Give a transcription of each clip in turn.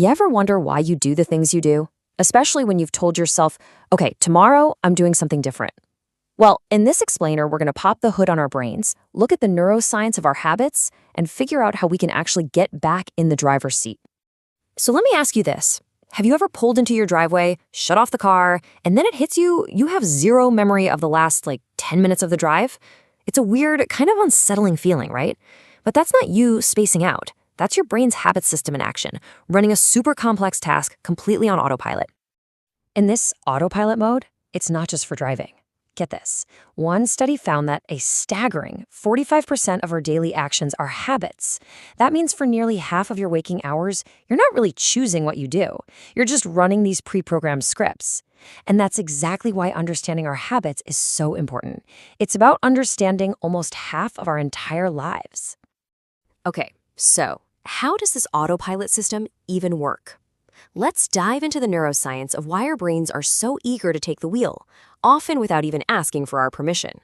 You ever wonder why you do the things you do? Especially when you've told yourself, okay, tomorrow I'm doing something different. Well, in this explainer, we're going to pop the hood on our brains, look at the neuroscience of our habits, and figure out how we can actually get back in the driver's seat. So let me ask you this. Have you ever pulled into your driveway, shut off the car, and then it hits you, you have zero memory of the last, 10 minutes of the drive? It's a weird, kind of unsettling feeling, right? But that's not you spacing out. That's your brain's habit system in action, running a super complex task completely on autopilot. In this autopilot mode, it's not just for driving. Get this. One study found that a staggering 45% of our daily actions are habits. That means for nearly half of your waking hours, you're not really choosing what you do. You're just running these pre-programmed scripts. And that's exactly why understanding our habits is so important. It's about understanding almost half of our entire lives. Okay, so how does this autopilot system even work? Let's dive into the neuroscience of why our brains are so eager to take the wheel, often without even asking for our permission.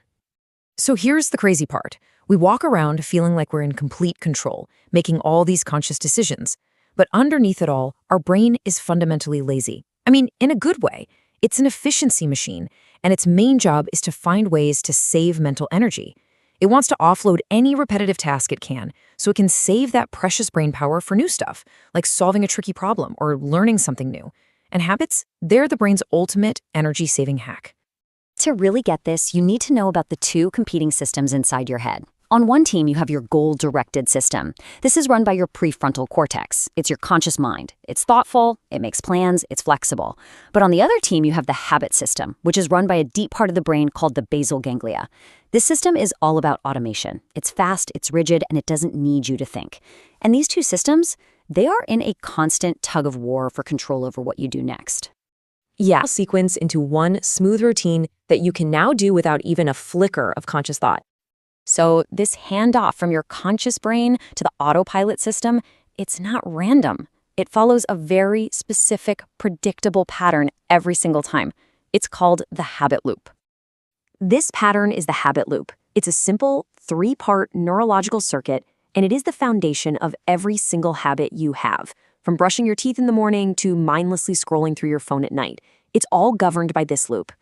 So here's the crazy part. We walk around feeling like we're in complete control, making all these conscious decisions. But underneath it all, our brain is fundamentally lazy. I mean, in a good way. It's an efficiency machine, and its main job is to find ways to save mental energy. It wants to offload any repetitive task it can, so it can save that precious brain power for new stuff, like solving a tricky problem or learning something new. And habits, they're the brain's ultimate energy-saving hack. To really get this, you need to know about the two competing systems inside your head. On one team, you have your goal-directed system. This is run by your prefrontal cortex. It's your conscious mind. It's thoughtful, it makes plans, it's flexible. But on the other team, you have the habit system, which is run by a deep part of the brain called the basal ganglia. This system is all about automation. It's fast, it's rigid, and it doesn't need you to think. And these two systems, they are in a constant tug of war for control over what you do next. Yeah, sequence into one smooth routine that you can now do without even a flicker of conscious thought. So this handoff from your conscious brain to the autopilot system, it's not random. It follows a very specific, predictable pattern every single time. It's called the habit loop. This pattern is the habit loop. It's a simple, three-part neurological circuit, and it is the foundation of every single habit you have, from brushing your teeth in the morning to mindlessly scrolling through your phone at night. It's all governed by this loop.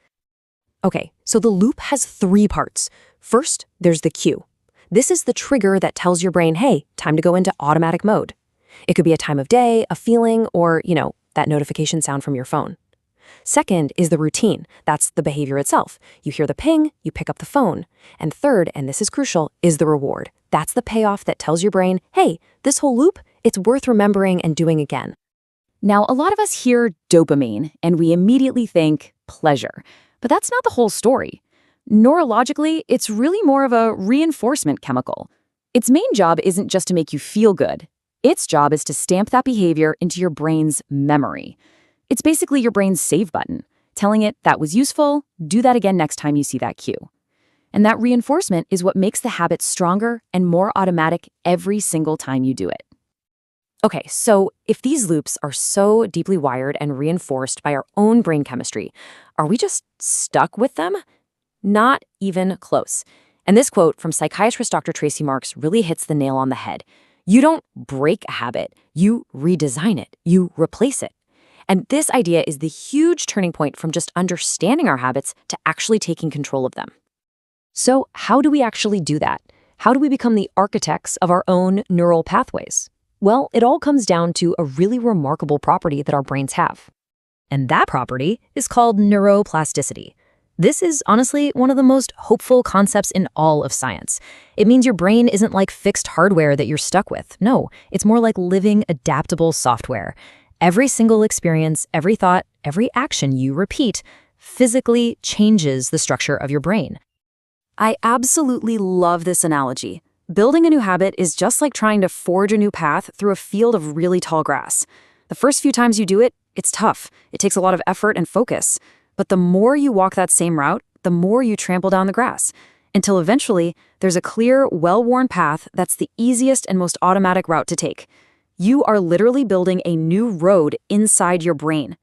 Okay, so the loop has three parts. First, there's the cue. This is the trigger that tells your brain, hey, time to go into automatic mode. It could be a time of day, a feeling, or, that notification sound from your phone. Second is the routine. That's the behavior itself. You hear the ping, you pick up the phone. And third, and this is crucial, is the reward. That's the payoff that tells your brain, hey, this whole loop, it's worth remembering and doing again. Now, a lot of us hear dopamine, and we immediately think pleasure. But that's not the whole story. Neurologically, it's really more of a reinforcement chemical. Its main job isn't just to make you feel good. Its job is to stamp that behavior into your brain's memory. It's basically your brain's save button, telling it that was useful, do that again next time you see that cue. And that reinforcement is what makes the habit stronger and more automatic every single time you do it. Okay, so if these loops are so deeply wired and reinforced by our own brain chemistry, are we just stuck with them? Not even close. And this quote from psychiatrist Dr. Tracy Marks really hits the nail on the head. You don't break a habit, you redesign it, you replace it. And this idea is the huge turning point from just understanding our habits to actually taking control of them. So how do we actually do that? How do we become the architects of our own neural pathways? Well, it all comes down to a really remarkable property that our brains have. And that property is called neuroplasticity. This is honestly one of the most hopeful concepts in all of science. It means your brain isn't like fixed hardware that you're stuck with. No, it's more like living, adaptable software. Every single experience, every thought, every action you repeat physically changes the structure of your brain. I absolutely love this analogy. Building a new habit is just like trying to forge a new path through a field of really tall grass. The first few times you do it, it's tough. It takes a lot of effort and focus. But the more you walk that same route, the more you trample down the grass, until eventually there's a clear, well-worn path that's the easiest and most automatic route to take. You are literally building a new road inside your brain.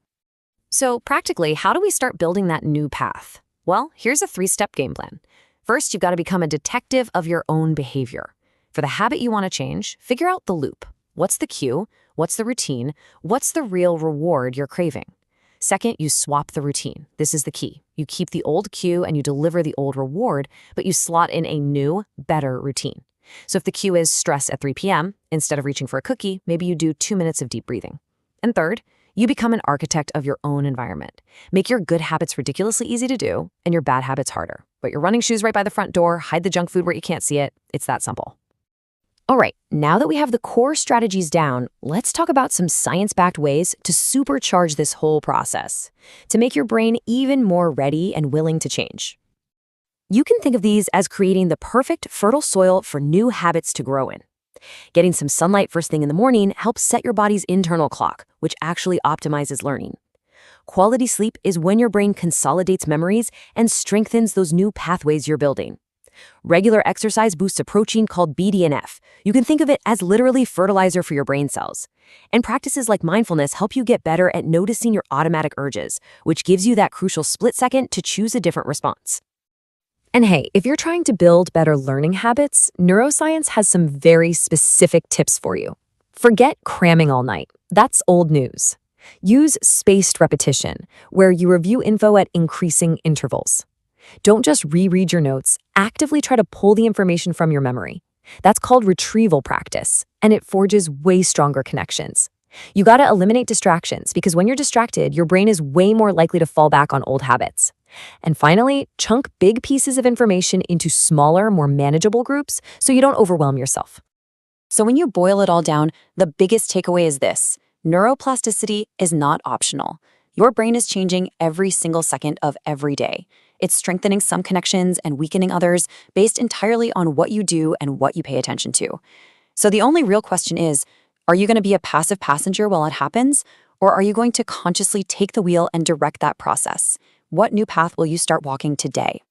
So practically, how do we start building that new path? Well, here's a 3-step game plan. First, you've got to become a detective of your own behavior. For the habit you want to change, figure out the loop. What's the cue? What's the routine? What's the real reward you're craving? Second, you swap the routine. This is the key. You keep the old cue and you deliver the old reward, but you slot in a new, better routine. So if the cue is stress at 3 p.m., instead of reaching for a cookie, maybe you do 2 minutes of deep breathing. And third, you become an architect of your own environment. Make your good habits ridiculously easy to do and your bad habits harder. Put your running shoes right by the front door, hide the junk food where you can't see it. It's that simple. All right, now that we have the core strategies down, let's talk about some science-backed ways to supercharge this whole process, to make your brain even more ready and willing to change. You can think of these as creating the perfect fertile soil for new habits to grow in. Getting some sunlight first thing in the morning helps set your body's internal clock, which actually optimizes learning. Quality sleep is when your brain consolidates memories and strengthens those new pathways you're building. Regular exercise boosts a protein called BDNF. You can think of it as literally fertilizer for your brain cells. And practices like mindfulness help you get better at noticing your automatic urges, which gives you that crucial split second to choose a different response. And hey, if you're trying to build better learning habits, neuroscience has some very specific tips for you. Forget cramming all night. That's old news. Use spaced repetition, where you review info at increasing intervals. Don't just reread your notes, actively try to pull the information from your memory. That's called retrieval practice, and it forges way stronger connections. You gotta eliminate distractions because when you're distracted, your brain is way more likely to fall back on old habits. And finally, chunk big pieces of information into smaller, more manageable groups so you don't overwhelm yourself. So when you boil it all down, the biggest takeaway is this: neuroplasticity is not optional. Your brain is changing every single second of every day. It's strengthening some connections and weakening others based entirely on what you do and what you pay attention to. So the only real question is, are you going to be a passive passenger while it happens? Or are you going to consciously take the wheel and direct that process? What new path will you start walking today?